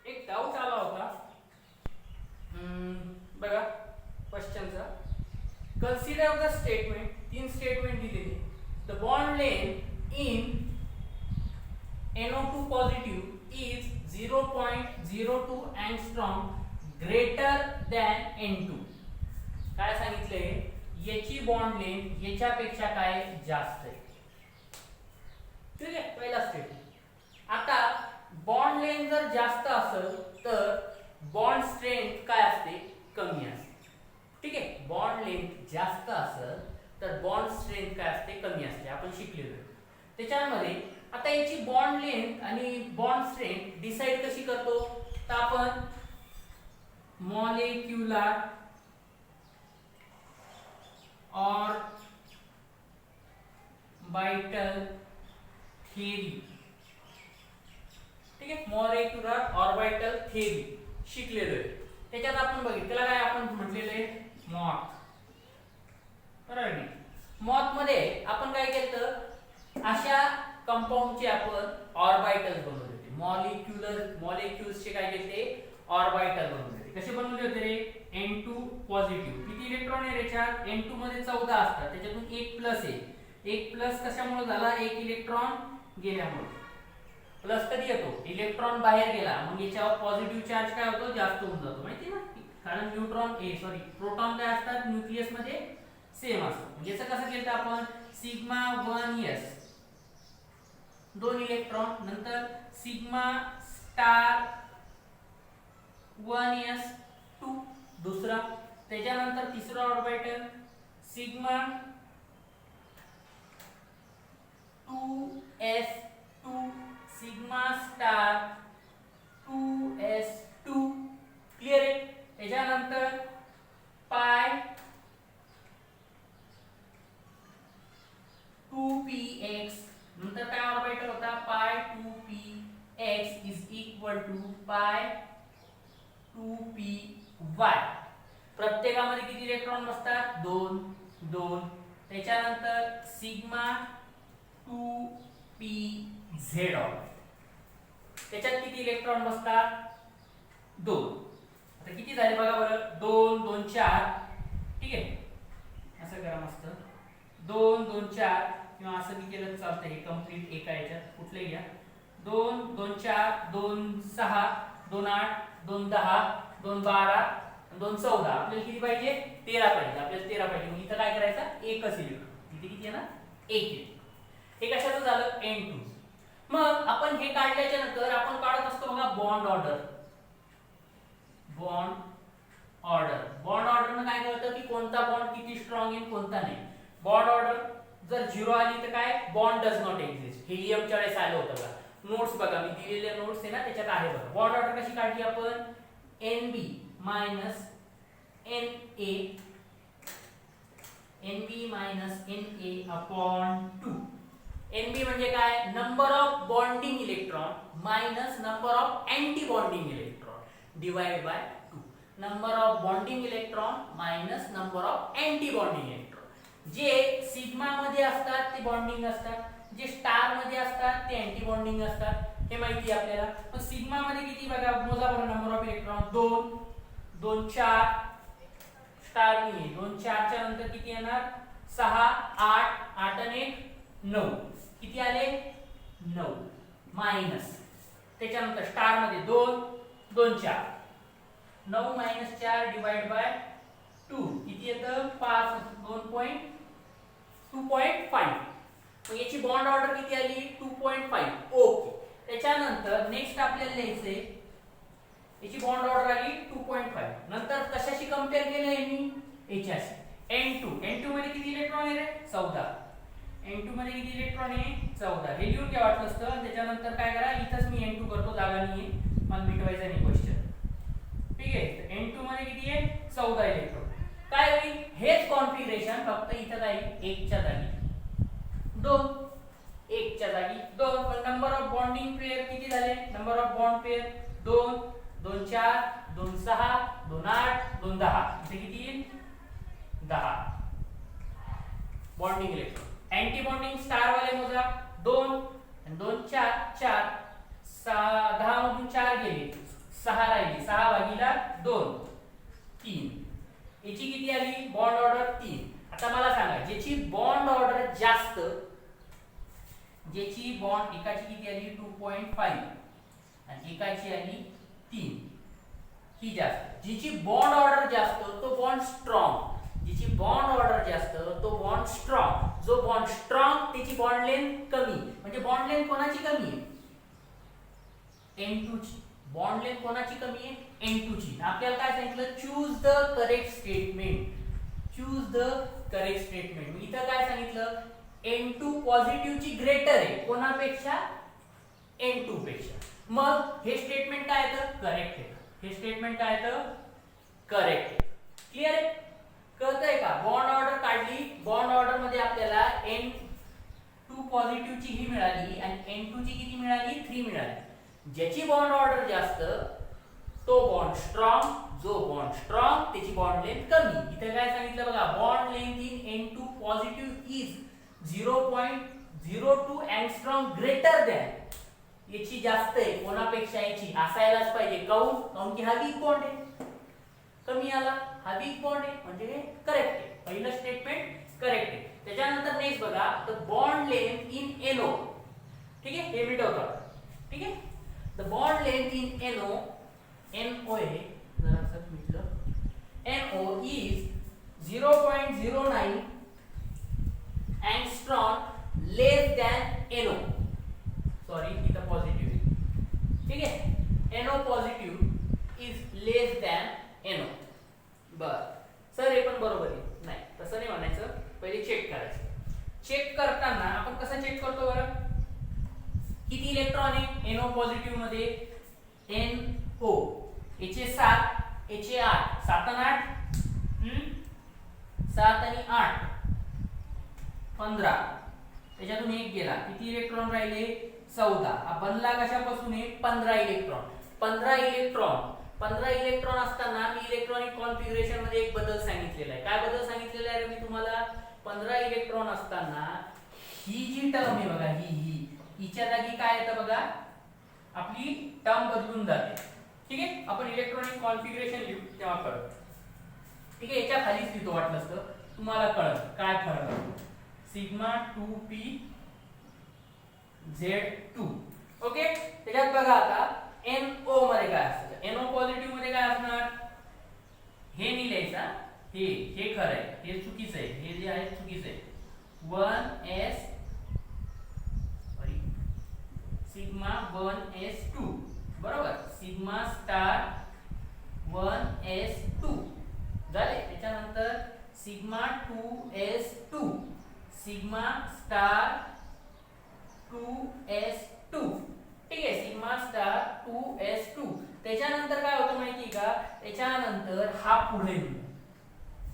एक डाऊट आला होता बघा क्वेश्चनचा. कन्सिडर द स्टेटमेंट, तीन स्टेटमेंट दिलेली. The bond length in NO2 positive is 0.02 angstrom greater than N2. काय सांगितले? याची बॉन्ड लेंथ याच्यापेक्षा काय जास्त आहे. ठीक आहे, पहिला स्टेटमेंट. आता बॉन्ड लेंथ जर जास्त असेल तर बॉन्ड स्ट्रेंथ काय असते? कमी असते. ठीक आहे, बॉन्ड लेंथ जास्त असेल तर बॉन्ड स्ट्रेंथ काय असते? कमी असते. आपण शिकलेलो. त्याच्यामध्ये आता याची बॉन्ड लेंथ आणि बॉन्ड स्ट्रेंथ डिसाइड कशी करतो? तर आपण मॉलिक्युलर ऑर्बिटल थेरी. ठीक आहे, मॉलिक्युलर ऑर्बिटल थेरी शिकलेलो आहे. त्याच्यात आपण बघितलं त्याला काय आपण म्हटलेलं आहे? मॉथ. बरोबर नाही? मॉथ मध्ये आपण काय केलं? अशा कंपाऊंडचे आपण ऑर्बिटल्स बनवले होते. मॉलिक्युल्सचे काय केले? ऑर्बिटल बनवले होते. कसे बनवले होते रे? N2 positive. किती इलेक्ट्रॉन आहे याच्यात? N2 मध्ये 14 असतात. त्याच्यातून एक प्लस आहे. एक प्लस कशामुळे झाला? एक इलेक्ट्रॉन गेल्यामुळे. प्लस कधी येतो? इलेक्ट्रॉन बाहेर गेला, मग याच्यावर पॉझिटिव्ह चार्ज काय होतो? जास्त होऊन जातो. माहिती ना? कारण प्रोटॉन काय असतात? न्यूक्लियस मध्ये सेम असतात. याचं कसं केलं आपण? सिग्मा 1s 2 इलेक्ट्रॉन, नंतर सिग्मा स्टार 1s2 दुसरा, त्याच्यानंतर तिसरा orbital sigma 2s2 sigma star 2s2. Clear आहे? त्याच्यानंतर पाय 2px, नंतर काय ऑर्बिटल होता? पाय 2px इज इक्वल टू पाय 2py. प्रत्येकामध्ये किती इलेक्ट्रॉन बसतात? 2 2. त्याच्यानंतर सिग्मा 2pz ऑर्बिटल. त्याच्यात किती इलेक्ट्रॉन बसतात? 2. आता किती झाले बघा बरं? 2 2 4. ठीक आहे, असं करा मस्त. 2 2 4 किंवा असं मी केलं चालतं. हे कंप्लीट एका याच्यात कुठले घ्या. 2 2 4 2 6 2 8 2 10 2 12 2 14. आपल्याला किती पाहिजे? 13 पाहिजे. आपल्याला 13 पाहिजे. मग इथं काय करायचं? एकच इलेक्ट्रॉन. इथे किती आहे ना? एक इलेक्ट्रॉन. हे कशाचं झालं? N2. मग आपण हे काढल्याच्या नंतर आपण काढत असतो बघा बॉन्ड ऑर्डर. बॉन्ड ऑर्डरनं काय कळतं की कोणता बॉन्ड किती स्ट्रॉंग आहे कोणता नाही. बॉन्ड ऑर्डर जर 0 आली तर काय? Bond does not exist. हिलियमच्या वेळेस आलं होतं बघा. नोट्स बघा, मी दिलेल्या नोट्स आहे ना त्याच्यात आहे बघा. बॉन्ड ऑर्डर कशी काढली आपण? NB minus NA upon 2. NB म्हणजे काय? Number of bonding electron minus number of anti bonding electron divide by 2. Number of bonding electron minus number of anti bonding electron. जे सिग्मा मध्ये असतात ते बॉन्डिंग असतात, जे स्टार मध्ये असतात ते अँटी बॉन्डिंग असतात. हे माहिती आहे आपल्याला. पण सिग्मा मध्ये किती बघा? मोजा बरं नंबर ऑफ इलेक्ट्रॉन. 2 2 4 स्टार नाही. 2 4 च्या नंतर किती येणार? 6 8 8 आणि 1 9. किती आले? 9 मायनस. त्याच्यानंतर स्टार मध्ये 2 2 4 9 मायनस 4 डिवाइड बाय 2 किती येतं? 5 2.5. मग याची बॉन्ड ऑर्डर किती आली? 2.5. ओके. त्याच्यानंतर नेक्स्ट आपल्याला लिहायचंय याची बॉन्ड ऑर्डर आली 2.5. नंतर कशाशी कंपेअर केलंय मी? याच्याशी. N2 मध्ये किती इलेक्ट्रॉन आहे रे? 14. N2 मध्ये किती इलेक्ट्रॉन आहे? 14. हे लिहून घ्या वाटलं असतं. त्याच्यानंतर काय करा? इथंच मी N2 करतो, जागा नाहीये, मला मिटवायचा नाही क्वेश्चन. ठीक आहे, तर N2 मध्ये किती आहे? 14 इलेक्ट्रॉन. काय होईल? हेच कॉन्फिगरेशन, फक्त इथं काय? 1 च्या जागी 2. 1 च्या जागी 2. पण नंबर ऑफ बॉन्डिंग पेअर किती झाले? Number of bond pair 2 2 4 2 6 2 8 2 10. इथे किती येईल? 10 bonding electron. Anti bonding star वाले मोजा. 2 आणि 2 4 4 10 मधून 4 गेले 6 राहिली, 6 भागीला 2 3. याची किती आली बॉन्ड ऑर्डर 3. आता मला सांगा ज्याची बॉन्ड ऑर्डर जास्त, ज्याची बॉन्ड एकाची किती आली 2.5 आणि एकाची आली 3, ही जास्त. जिची बॉन्ड ऑर्डर जास्त तो बॉन्ड स्ट्रॉंग, जिची बॉन्ड ऑर्डर जास्त तो बॉन्ड स्ट्रॉंग. जो बॉन्ड स्ट्रॉंग त्याची बॉन्ड लेंथ कमी. म्हणजे बॉन्ड लेंथ कोणाची कमी आहे N2 ची. बॉन्ड लेंथ कोणाची कमी आहे N2 ची. आपल्याला काय सांगितलं choose the correct statement. Choose the correct statement. इथं काय सांगितलं N2 पॉझिटिव्ह ची ग्रेटर आहे कोणापेक्षा N2 पेक्षा. मग हे स्टेटमेंट काय आहे करेक्ट आहे. हे स्टेटमेंट काय आहे करेक्ट आहे. क्लियर आहे कळतंय का. बॉन्ड ऑर्डर काढली, बॉन्ड ऑर्डर मध्ये आपल्याला N2 पॉझिटिव्ह ची ही मिळाली आणि N2 ची किती मिळाली 3 मिळाली. ज्याची बॉन्ड ऑर्डर जास्त तो बॉन्ड स्ट्रॉंग, जो बॉन्ड स्ट्रॉंग त्याची बॉन्ड लेंथ कमी. इथे काय सांगितलं बघा bond length in N2 positive is 0.02 angstrom greater than. याची जास्त आहे कोणापेक्षा याची असायलाच पाहिजे. काऊन की हा वीक बॉन्ड आहे. कमी आला हा वीक बॉन्ड आहे म्हणजे हे करेक्ट आहे. पहिलं स्टेटमेंट करेक्ट आहे. त्याच्यानंतर नेक्स्ट बघा the bond length in NO. ठीक आहे हे मिटवतो. ठीक आहे the bond length in NO आहे जरा असं मिटलं. NO is 0.09 angstrom less than NO. Sorry इथं पॉझिटिव्ह आहे. ठीक आहे NO positive is less than NO. बर सर हे पण बरोबर आहे. नाही तसं नाही म्हणायचं, पहिले चेक करायचं. चेक करताना आपण कसं चेक करतो बरं किती इलेक्ट्रॉन आहे NO पॉझिटिव्ह मध्ये NO याचे 7 याचे 8 7 आणि 8 7 आणि 8 15. त्याच्यातून एक गेला किती इलेक्ट्रॉन राहिले 14. हा बनला कशापासून आहे 15 इलेक्ट्रॉन. 15 इलेक्ट्रॉन असताना मी इलेक्ट्रॉनिक कॉन्फिगरेशन मध्ये एक बदल सांगितलेला आहे. काय बदल सांगितलेला आहे मी तुम्हाला 15 इलेक्ट्रॉन असताना ही जी टर्म आहे बघा ही हिच्या जागी काय येतं बघा आपली टर्म बदलून जाते. ठीक आहे आपण इलेक्ट्रॉनिक कॉन्फिगरेशन लिहू तेव्हा कळत. ठीक आहे याच्या खालीच लिहितो वाटलंच तर तुम्हाला कळत काय फरक आहे. Sigma 2p Z2. ओके त्याच्यात बघा आता NO मध्ये काय असतं. NO पॉझिटिव्ह मध्ये काय असणार हे नाही लिहायचा. हे खरं आहे हे चुकीचं आहे. हे जे आहे चुकीचं आहे. 1s सिग्मा 1s2 बरोबर. सिग्मा स्टार 1s2 झाले. त्याच्यानंतर sigma 2s2 sigma star 2s2. ठीक आहे सिग्मा स्टार 2s2. त्याच्यानंतर काय होतं माहिती का त्याच्यानंतर हा पुढे येऊन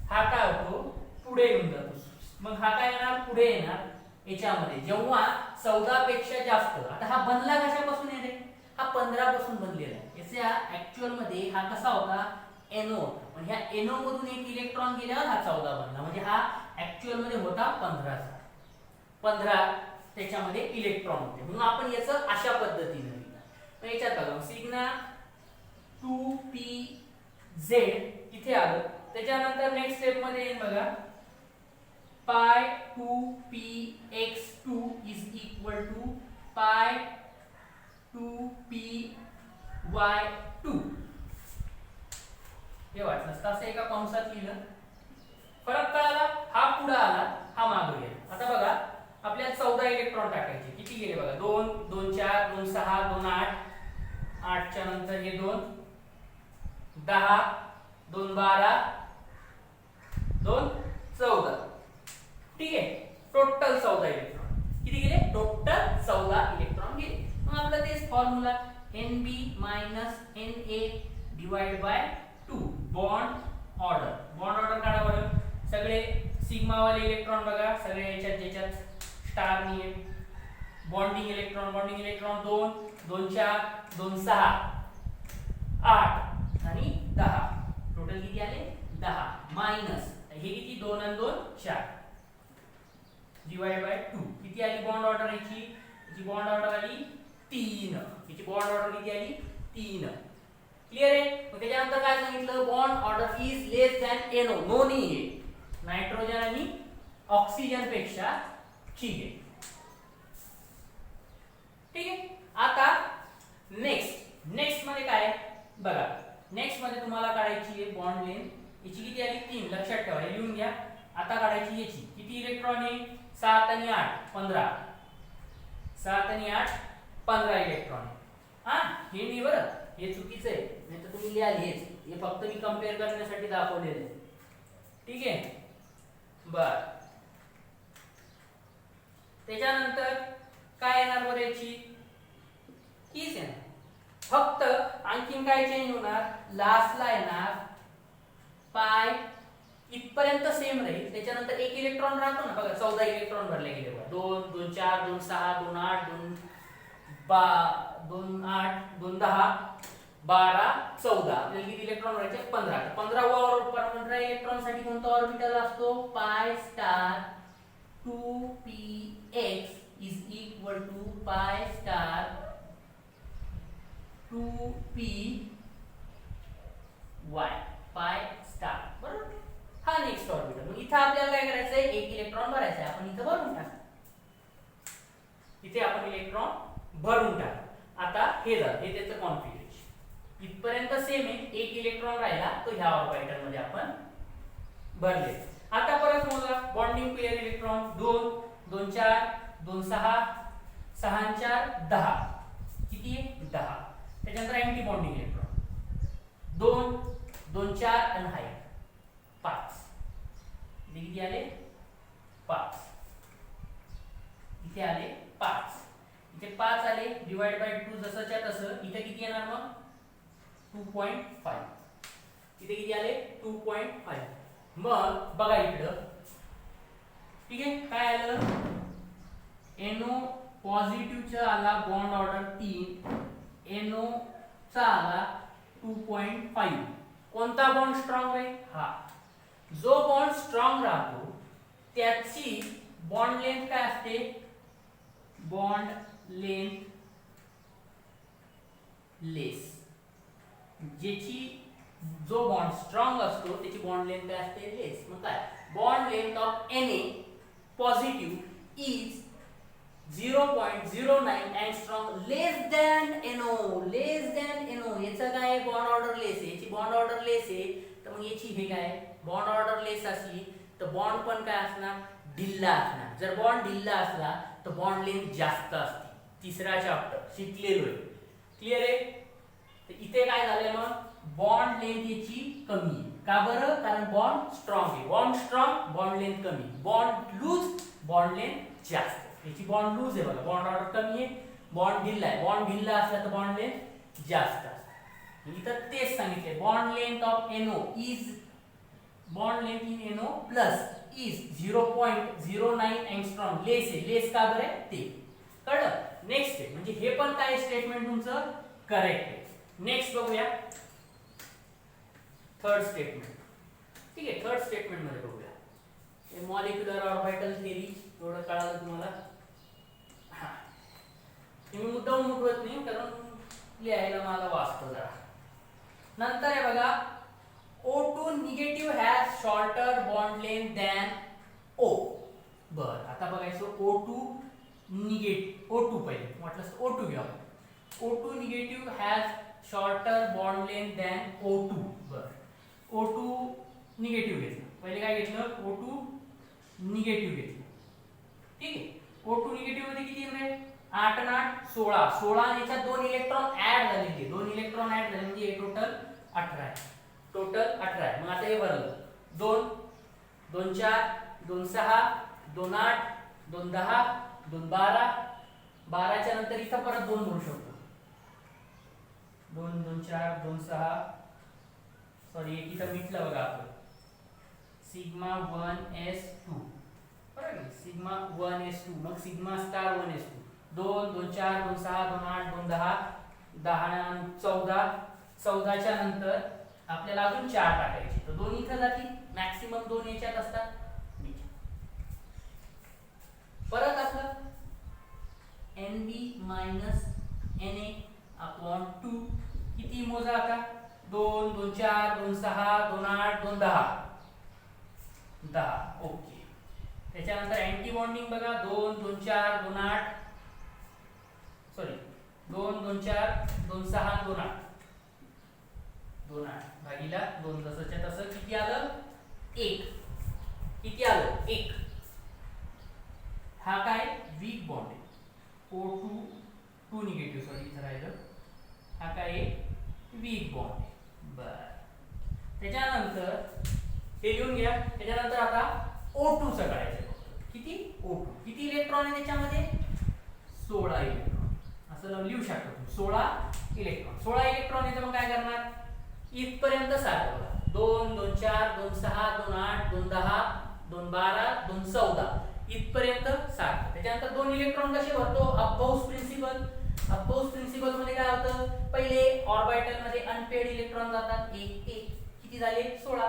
हा काय होतो पुढे येऊन जातो. मग हा काय येणार पुढे येणार याच्यामध्ये जेव्हा 14 पेक्षा जास्त. आता हा बनला कशापासून आहे रे हा 15 पासून बनलेला आहे. याच्या ऍक्च्युअल मध्ये हा कसा होता NO. पण ह्या NO मधून एक इलेक्ट्रॉन गेल्यावर हा 14 बनला. म्हणजे हा ऍक्च्युअल मध्ये होता 15 त्याच्यामध्ये इलेक्ट्रॉन होते. म्हणून आपण याचं अशा पद्धतीने लिहिलं. मग याच्यात बघा सिग्मा 2pz इथे आलं. त्याच्यानंतर नेक्स्ट स्टेप मध्ये येईल बघा pi 2px2 is equal to pi 2py2. हे वाटलं तसं एका कंसात लिहिलं. फरक कळाला. हा पुढे आला हा मागे गेला. आता बघा आपल्याला 14 इलेक्ट्रॉन टाकायचे. किती गेले बघा 2 2 4 2 6 2 8 8 च्या नंतर हे 2 10 2 12 2 14. ठीक आहे टोटल 14 इलेक्ट्रॉन. किती गेले टोटल 14 इलेक्ट्रॉन गेले. मग आपला तेच formula Nb Na divide by 2 bond order काढा बरं. सगळे सिग्मा वाले इलेक्ट्रॉन बघा सगळे याच्यात स्टार नाही बॉन्डिंग इलेक्ट्रॉन 2 2 4 2 6 8 आणि 10. टोटल किती आले 10 मायनस हे किती 2 आणि 2 4 डिवाइड बाय 2. किती आली बॉन्ड ऑर्डर याची बॉन्ड ऑर्डर आली 3. याची बॉन्ड ऑर्डर किती आली 3. क्लिअर आहे. मग त्याच्यानंतर काय सांगितलं, bond order is less than NO. No नाही आहे, नायट्रोजन आणि ऑक्सिजन पेक्षा ठीक आहे. ठीक आहे. आता नेक्स्ट मध्ये काय बघा, नेक्स्ट मध्ये तुम्हाला काढायची आहे बॉन्ड लेंथ. याची किती आली 3, लक्षात ठेवा, हे लिहून घ्या. आता काढायची याची किती इलेक्ट्रॉन आहे, 7 आणि 8 15. 7 आणि 8 15 इलेक्ट्रॉन. हा हे नाही बरं, हे चुकीचं आहे, नाही तर तुम्ही लिहाल हेच. हे फक्त मी कंपेअर करण्यासाठी दाखवलेलं आहे. ठीक आहे. बर, त्याच्यानंतर काय येणार बरं, याची हीच येणार. फक्त आणखीन काय चेंज होणार, लास्टला येणार पाय इथपर्यंत सेम राहील. त्याच्यानंतर एक इलेक्ट्रॉन राहतो ना बघा, 14 इलेक्ट्रॉन भरले गेले बघा. 2 2 4 2 6 2 8 2 2 8 2 10 12 14. आपल्याला किती इलेक्ट्रॉन भरायचे, 15. 15 इलेक्ट्रॉन साठी कोणता ऑर्बिटल असतो, pi star 2px is equal to pi star 2py, pi star. बरोबर. हा नेक्स्ट ऑर्बिटल. मग इथे आपल्याला काय करायचं आहे, एक इलेक्ट्रॉन भरायचा आहे. आपण इथे भरून टाक, इथे आपण इलेक्ट्रॉन भरून टाक. आता हे झालं, हे त्याचं कॉन्फिगरेशन इथपर्यंत सेम आहे. एक इलेक्ट्रॉन राहिला तो ह्या ऑर्बिटल मध्ये आपण भरले. आता परत मोजा बॉन्डिंग पेअर इलेक्ट्रॉन 2 2 4 2 6 6 4 10. किती आहे, 10. त्याच्यानंतर अँटी बॉन्डिंग इलेक्ट्रॉन 2 2 4 आणि हा 5. इथे किती आले, 5. इथे आले 5. इथे 5 आले, डिवाइड बाय 2 जसंच्या तसं. इथे किती येणार मग 2.5. इथे किती आले 2.5. मग बघा इकडं, ठीक आहे, काय आलं, NO पॉझिटिव्हचा आला बॉन्ड ऑर्डर 3, NO चा आला 2.5. कोणता बॉन्ड स्ट्रॉंग आहे, हा. जो बॉन्ड स्ट्रॉंग राहतो त्याची बॉन्ड लेंथ काय असते, बॉन्ड लेंथ लेस. ज्याची जो बॉन्ड स्ट्रॉंग असतो त्याची बॉन्ड लेंथ काय असते, लेस. मग काय, bond length of Na positive is 0.09 angstrom less than NO. Less than NO याचा काय, बॉन्ड ऑर्डर लेस आहे. याची बॉन्ड ऑर्डर लेस आहे, तर मग याची हे काय, बॉन्ड ऑर्डर लेस असली तर बॉन्ड पण काय असणार, ढिल्ला असणार. जर बॉन्ड ढिल्ला असला तर बॉन्ड लेंथ जास्त असते. तिसरा चॅप्टर शिकलेलो आहे. क्लिअर आहे. तर इथे काय झालंय, मग बॉन्ड लेंथ याची कमी आहे. का बरं, कारण बॉन्ड स्ट्रॉंग आहे. बॉन्ड स्ट्रॉंग, बॉन्ड लेंथ कमी. बॉन्ड लूज, बॉन्ड लेंथ जास्त. याची बॉन्ड लूज आहे बघा, बॉन्ड ऑर्डर कमी आहे. बॉन्ड ढिल्ला आहे, बॉन्ड ढिल्ला असला तर बॉन्ड लेंथ जास्त असते. इथं तेच सांगितले, bond length of NO is, bond length in NO plus is 0.09 angstrom less आहे. लेस का बरं आहे ते कळलं. नेक्स्ट आहे, म्हणजे हे पण काय स्टेटमेंट तुमचं करेक्ट आहे. नेक्स्ट बघूया थर्ड स्टेटमेंट. ठीक आहे, थर्ड स्टेटमेंट मध्ये बघूया हे मॉलिक्युलर ऑर्बिटल थेरी. एवढं कळालं तुम्हाला. हा, मी मुद्दाम उठवत नाही कारण लिहायला मला वाचतो जरा. नंतर आहे बघा, O2 negative has shorter bond length than O. बर, आता बघायचं O2 निगेटिव्ह, O2 पहिले म्हटलं O2 घ्या. O2 negative has shorter bond length than O2. बर, O2 निगेटिव्ह घेतलं. पहिले काय घेतलं, O2 निगेटिव्ह घेतलं. ठीक आहे. O2 निगेटिव्ह मध्ये किती येणार, 8 आणि 8 16. 16 आणि याच्यात 2 इलेक्ट्रॉन ऍड झालेले. 2 इलेक्ट्रॉन ऍड झाले म्हणजे टोटल 18 आहे. टोटल 18 आहे. मग आता हे भरलं 2 2 4 2 6 2 8 2 10 2 12. 12 च्या नंतर इथं परत 2 भरू शकतो. 2 2 4 2 6, सॉरी एक इथं मिटलं बघा आपण, सिग्मा 1s2. बरोबर, सिग्मा 1s2. मग सिग्मा स्टार 1s2. 2 2 4 2 6 2 8 2 10 10 14. 14 च्या नंतर आपल्याला अजून 4 टाकायचे, तर 2 इथं जातील. मॅक्सिमम 2 याच्यात असतात. परत आपलं NB - NA/2 किती मोजा आता, 2 2 4 2 6 2 8 2 10 10 ओके. त्याच्यानंतर अँटी बॉन्डिंग बघा 2 2 4 2 8 सॉरी 2 2 4 2 6 2 8 2 8 भागीला 2 जसंच्या तसं किती आलं 1. किती आलं 1. हा काय वीक बॉन्ड आहे. O2 2 निगेटिव्ह सॉरी इथं राहिलं. हा काय वीक बॉन्ड आहे. बर त्याच्यानंतर हे लिहून घ्या. त्याच्यानंतर आता O2 चं करायचं. किती O2 किती इलेक्ट्रॉन आहे त्याच्यामध्ये 16 इलेक्ट्रॉन. असं लिहू शकतो तुम्ही 16 इलेक्ट्रॉन. 16 इलेक्ट्रॉन आहे तर मग काय करणार इथपर्यंत सारखं बघा 2 2 4 2 6 2 8 2 10 2 12 2 14 इथपर्यंत सारखं. त्याच्यानंतर 2 इलेक्ट्रॉन कसे भरतो अपबाउस प्रिन्सिपल. अपबाउस प्रिन्सिपल मध्ये काय होतं पहिले ऑर्बिटल मध्ये अनपेड इलेक्ट्रॉन जातात 1 1 किती झाले 16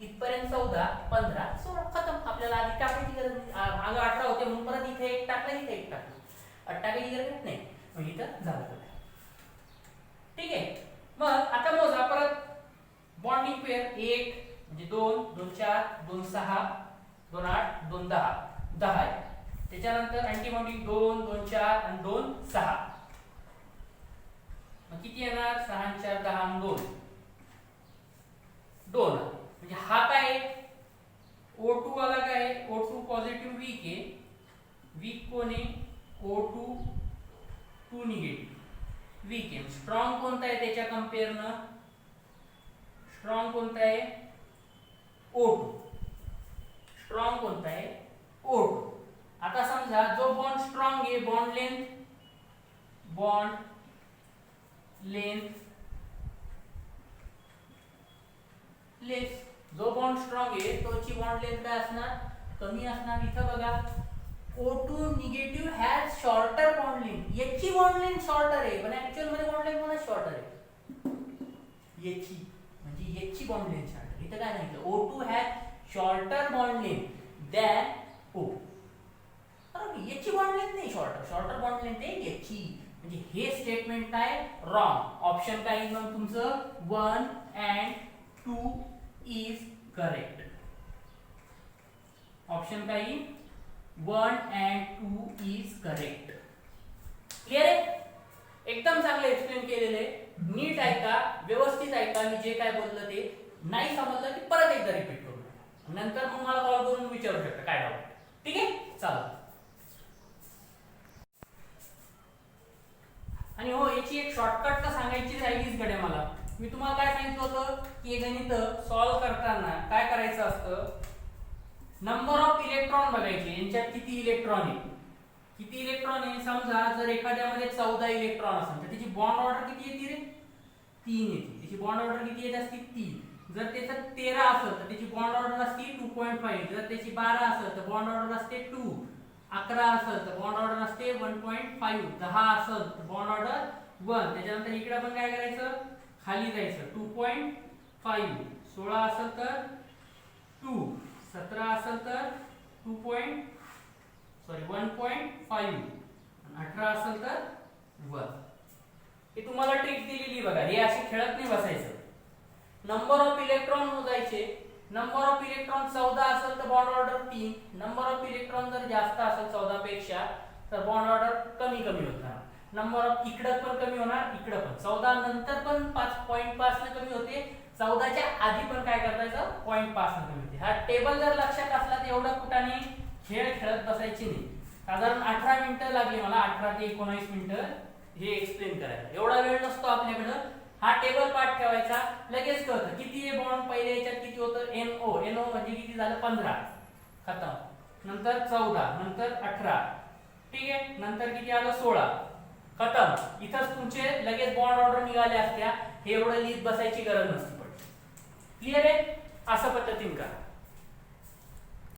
इथपर्यंत 14 15 16 खतम. आपल्याला आधी टाकायची गरज नाही. मागे 18 होते म्हणून परत इथे एक टाकला इथे एक टाकला. टाकायची गरज नाही मग इथं झालं. ठीक आहे. मग आता मोजा परत बॉन्डिंग पेअर 1 म्हणजे 2 2 4 2 6 2 8 2 10 10 आहे. त्याच्यानंतर अँटी बॉन्डिंग 2 2 4 आणि 2 6 मग किती येणार 6 4 10 आणि 2 2 म्हणजे हा काय O2 वाला काय O2 पॉझिटिव्ह वीक आहे. वीक कोण आहे O2 2 निगेटिव्ह वीक आहे. स्ट्रॉंग कोणता आहे त्याच्या कंपेअरनं स्ट्रॉंग कोणता आहे O2 स्ट्रॉंग कोणता आहे O2. आता समजा जो बॉन्ड स्ट्रॉंग आहे बॉन्ड लेंथ लेस. जो बॉन्ड स्ट्रॉंग आहे तोची बॉन्ड लेंथ काय असणार कमी असणार. इथं बघा O2 negative has shorter bond length. याची बॉन्ड लेंथ शॉर्टर आहे पण ऍक्च्युअल मध्ये बॉन्ड लेंथ कोणा शॉर्टर आहे याची म्हणजे याची बॉन्ड लेंथ शॉर्टर. इथं काय सांगितलं O2 has shorter bond length than O. बरोबर याची बॉन्ड लेंथ नाही शॉर्टर बॉन्ड लेंथ आहे याची. म्हणजे हे स्टेटमेंट काय रॉंग. ऑप्शन काय मग तुमचं 1 and 2 इज करेक्ट. ऑप्शन काय 1 and 2 इज करेक्ट. क्लियर आहे. एकदम चांगलं एक्सप्लेन केलेले. नीट ऐका व्यवस्थित ऐका. मी जे काय बोललं ते नाही समजलं की परत एकदा रिपीट करू नंतर मग मला कॉल करून विचारू शकता काय डाऊट. ठीक आहे चला. आणि हो याची एक शॉर्टकट तर सांगायची राहिलीच कडे मला. मी तुम्हाला काय सांगितलं होतं की हे गणित सॉल्व्ह करताना काय करायचं असतं नंबर ऑफ इलेक्ट्रॉन बघायचे. यांच्यात किती इलेक्ट्रॉन आहे किती इलेक्ट्रॉन आहे. समजा जर एखाद्यामध्ये 14 इलेक्ट्रॉन असेल तर त्याची बॉन्ड ऑर्डर किती येते रे 3 येते. त्याची बॉन्ड ऑर्डर किती येत असते 3. जर त्याचं 13 असेल तर त्याची बॉन्ड ऑर्डर असते 2.5. जर त्याची 12 असेल तर बॉन्ड ऑर्डर असते 2. 11 असेल तर बॉन्ड ऑर्डर असते 1.5. 10 असेल तर बॉन्ड ऑर्डर 1. त्याच्यानंतर इकडे पण काय करायचं खाली जायचं 2.5. 16 असेल तर 2. 17 असेल तर 1.5. 18 असेल तर 1. हे तुम्हाला ट्रिक दिलेली बघा. हे असे खेळत नाही बसायचं. नंबर ऑफ इलेक्ट्रॉन मोजायचे. नंबर ऑफ इलेक्ट्रॉन 14 असेल तर bond order 3. Number of electron जर जास्त असेल 14 पेक्षा तर बॉन्ड ऑर्डर कमी कमी होणार. नंबर ऑफ इकडं पण कमी होणार इकडं पण. 14 नंतर पण 5.5 ने कमी होते. 14 च्या आधी पण काय करायचं 0.5 ने कमी होते. हा टेबल जर लक्षात असला तर एवढा कुठाने खेळ खेळत बसायची नाही. साधारण 18 मिनिटं लागली मला 18 ते 19 मिनिटं हे एक्सप्लेन करायला. एवढा वेळ नसतो आपल्याकडं. हा टेबल पाठ ठेवायचा लगेच कळतं किती आहे बॉन्ड. पहिले याच्यात किती होतं NO म्हणजे किती झालं 15 खतम. नंतर 14 नंतर 18 ठीक आहे. नंतर किती आलं 16 खतम. इथंच तुमचे लगेच बॉन्ड ऑर्डर निघाले असत्या. हे एवढं लिहित बसायची गरज नसती. पण क्लिअर आहे. असं पद्धतीने करा.